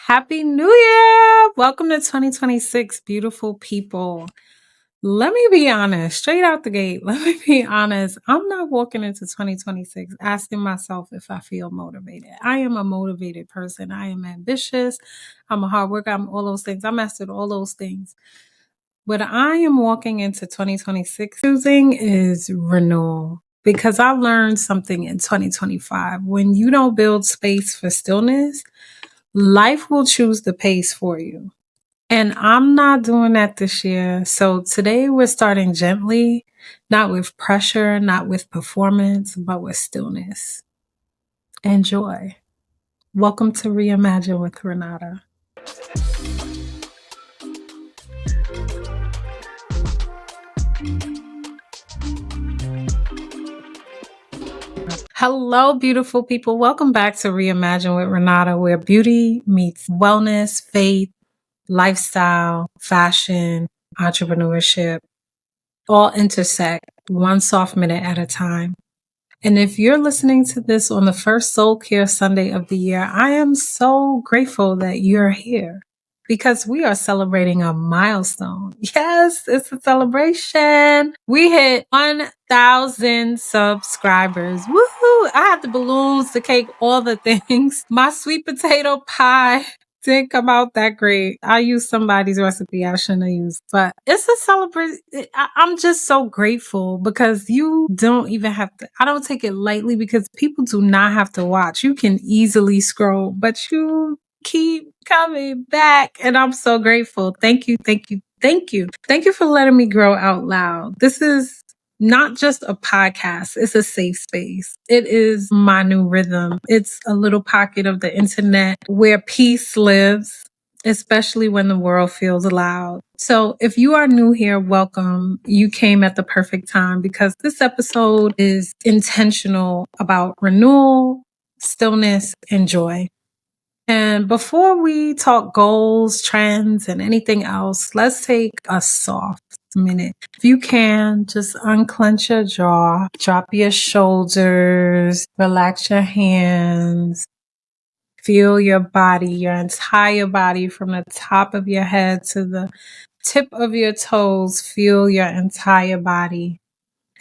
Happy New Year! Welcome to 2026, beautiful people. Let me be honest, straight out the gate, let me be honest. I'm not walking into 2026 asking myself if I feel motivated. I am a motivated person. I am ambitious. I'm a hard worker. I'm all those things. I mastered all those things. What I am walking into 2026 choosing is renewal. Because I learned something in 2025. When you don't build space for stillness, life will choose the pace for you. And I'm not doing that this year. So today we're starting gently, not with pressure, not with performance, but with stillness and joy. Welcome to Reimagine with Renata. Hello, beautiful people. Welcome back to Reimagine with Renata, where beauty meets wellness, faith, lifestyle, fashion, entrepreneurship all intersect one soft minute at a time. And if you're listening to this on the first Soul Care Sunday of the year, I am so grateful that you're here because we are celebrating a milestone. Yes, it's a celebration. We hit 1,000 subscribers. Woohoo! I had the balloons, the cake, all the things. My sweet potato pie didn't come out that great. I used somebody's recipe I shouldn't have used, but it's a celebration. I'm just so grateful because you don't even have to, I don't take it lightly because people do not have to watch. You can easily scroll, but you keep coming back. And I'm so grateful. Thank you. Thank you. Thank you. Thank you for letting me grow out loud. This is not just a podcast. It's a safe space. It is my new rhythm. It's a little pocket of the internet where peace lives, especially when the world feels loud. So if you are new here, welcome. You came at the perfect time because this episode is intentional about renewal, stillness, and joy. And before we talk goals, trends, and anything else, let's take a soft minute. If you can, just unclench your jaw, drop your shoulders, relax your hands, feel your body, your entire body from the top of your head to the tip of your toes. Feel your entire body.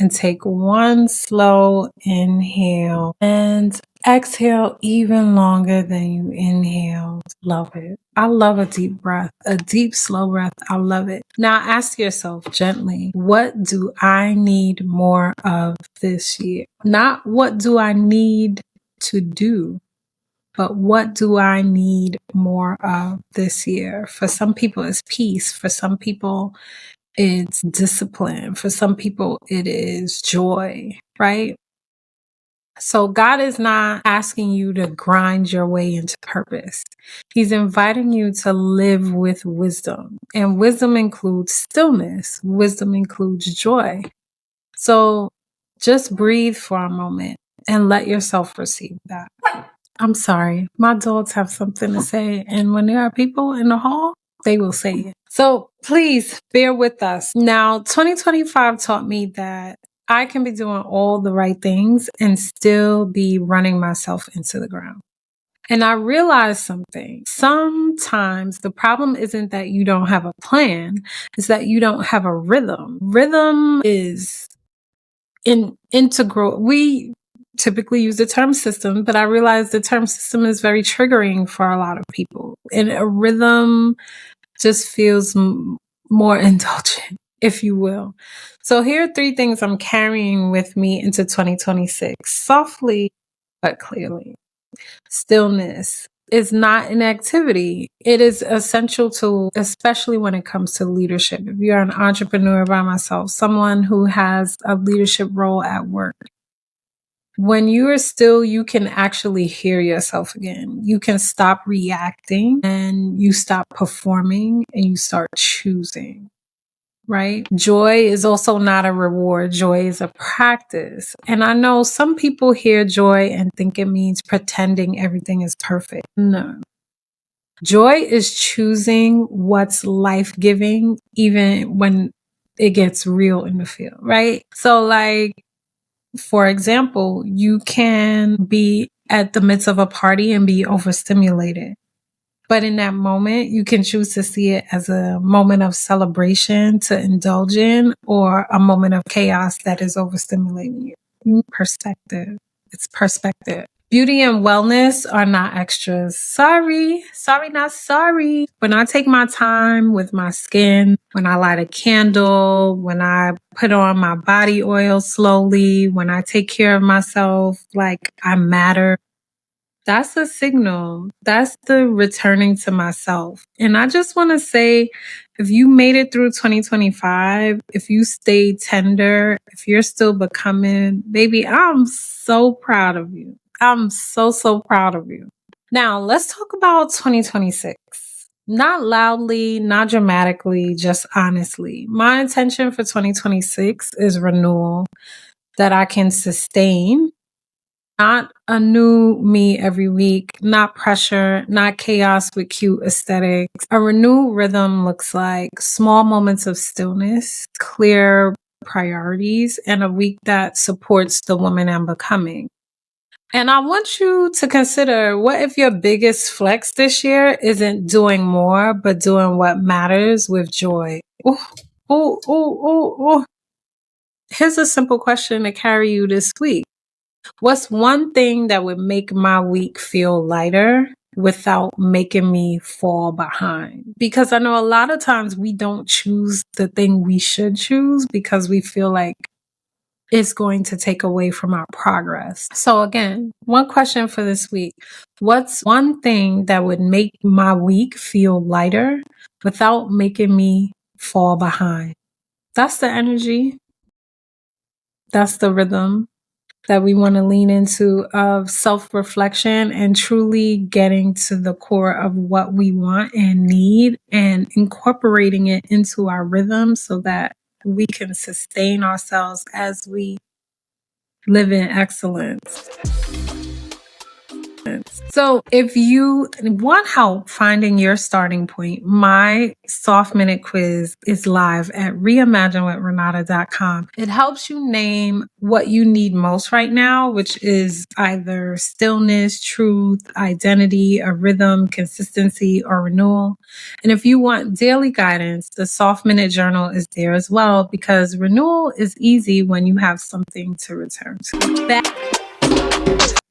And take one slow inhale and exhale even longer than you inhaled. Love it. I love a deep breath, a deep, slow breath. I love it. Now ask yourself gently, what do I need more of this year? Not what do I need to do, but what do I need more of this year? For some people, it's peace. For some people, it's discipline. For some people, it is joy, right? So God is not asking you to grind your way into purpose. He's inviting you to live with wisdom. And wisdom includes stillness. Wisdom includes joy. So just breathe for a moment and let yourself receive that. I'm sorry. My dogs have something to say. And when there are people in the hall, they will say it. So please bear with us. Now, 2025 taught me that I can be doing all the right things and still be running myself into the ground. And I realized something. Sometimes the problem isn't that you don't have a plan, it's that you don't have a rhythm. Rhythm is integral. We typically use the term system, but I realize the term system is very triggering for a lot of people. And a rhythm just feels more indulgent, if you will. So here are 3 things I'm carrying with me into 2026, softly but clearly. Stillness is not an activity. It is essential to, especially when it comes to leadership. If you're an entrepreneur by myself, someone who has a leadership role at work, when you are still, you can actually hear yourself again. You can stop reacting and you stop performing and you start choosing, right? Joy is also not a reward. Joy is a practice. And I know some people hear joy and think it means pretending everything is perfect. No. Joy is choosing what's life-giving even when it gets real in the field, right? So like, for example, you can be at the midst of a party and be overstimulated. But in that moment, you can choose to see it as a moment of celebration to indulge in, or a moment of chaos that is overstimulating you. Perspective. It's perspective. Beauty and wellness are not extras. Sorry, not sorry. When I take my time with my skin, when I light a candle, when I put on my body oil slowly, when I take care of myself like I matter, that's a signal. That's the returning to myself. And I just want to say, if you made it through 2025, if you stayed tender, if you're still becoming, baby, I'm so proud of you. I'm so, so proud of you. Now, let's talk about 2026. Not loudly, not dramatically, just honestly. My intention for 2026 is renewal that I can sustain, not a new me every week, not pressure, not chaos with cute aesthetics. A renewed rhythm looks like small moments of stillness, clear priorities, and a week that supports the woman I'm becoming. And I want you to consider, what if your biggest flex this year isn't doing more, but doing what matters with joy? Ooh, ooh, ooh, ooh, ooh. Here's a simple question to carry you this week. What's one thing that would make my week feel lighter without making me fall behind? Because I know a lot of times we don't choose the thing we should choose because we feel like it's going to take away from our progress. So again, one question for this week. What's one thing that would make my week feel lighter without making me fall behind? That's the energy. That's the rhythm that we want to lean into, of self-reflection and truly getting to the core of what we want and need and incorporating it into our rhythm so that we can sustain ourselves as we live in excellence. So if you want help finding your starting point, my soft minute quiz is live at reimaginewithrenata.com. It helps you name what you need most right now, which is either stillness, truth, identity, a rhythm, consistency, or renewal. And if you want daily guidance, the soft minute journal is there as well, because renewal is easy when you have something to return to.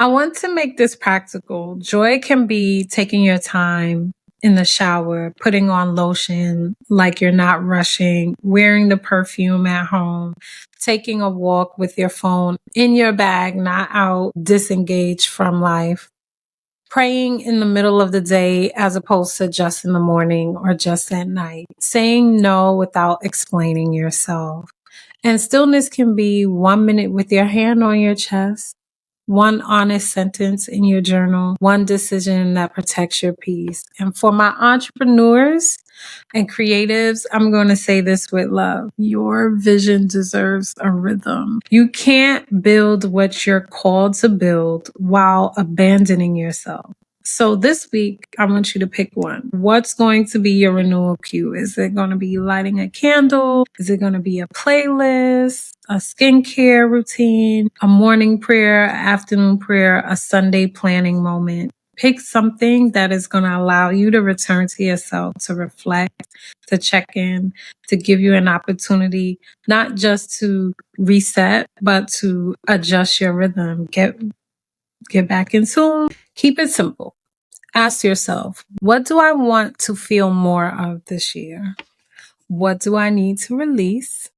I want to make this practical. Joy can be taking your time in the shower, putting on lotion like you're not rushing, wearing the perfume at home, taking a walk with your phone in your bag, not out, disengaged from life, praying in the middle of the day as opposed to just in the morning or just at night, saying no without explaining yourself. And stillness can be 1 minute with your hand on your chest, one honest sentence in your journal, one decision that protects your peace. And for my entrepreneurs and creatives, I'm going to say this with love. Your vision deserves a rhythm. You can't build what you're called to build while abandoning yourself. So this week, I want you to pick one. What's going to be your renewal cue? Is it going to be lighting a candle? Is it going to be a playlist, a skincare routine, a morning prayer, afternoon prayer, a Sunday planning moment? Pick something that is going to allow you to return to yourself, to reflect, to check in, to give you an opportunity, not just to reset, but to adjust your rhythm, get back in tune. Keep it simple. Ask yourself, what do I want to feel more of this year? What do I need to release?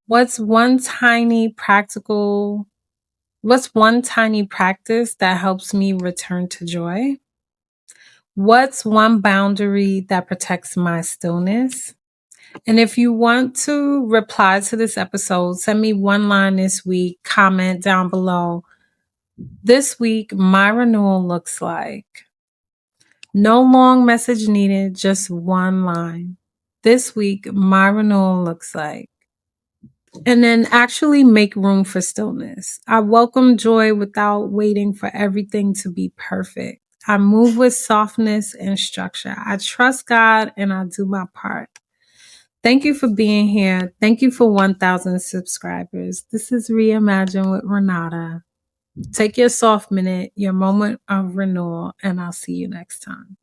What's one tiny practice that helps me return to joy? What's one boundary that protects my stillness? And if you want to reply to this episode, send me one line this week, comment down below. This week, my renewal looks like, no long message needed, just one line. This week, my renewal looks like. And then actually make room for stillness. I welcome joy without waiting for everything to be perfect. I move with softness and structure. I trust God and I do my part. Thank you for being here. Thank you for 1,000 subscribers. This is Reimagine with Renata. Take your soft minute, your moment of renewal, and I'll see you next time.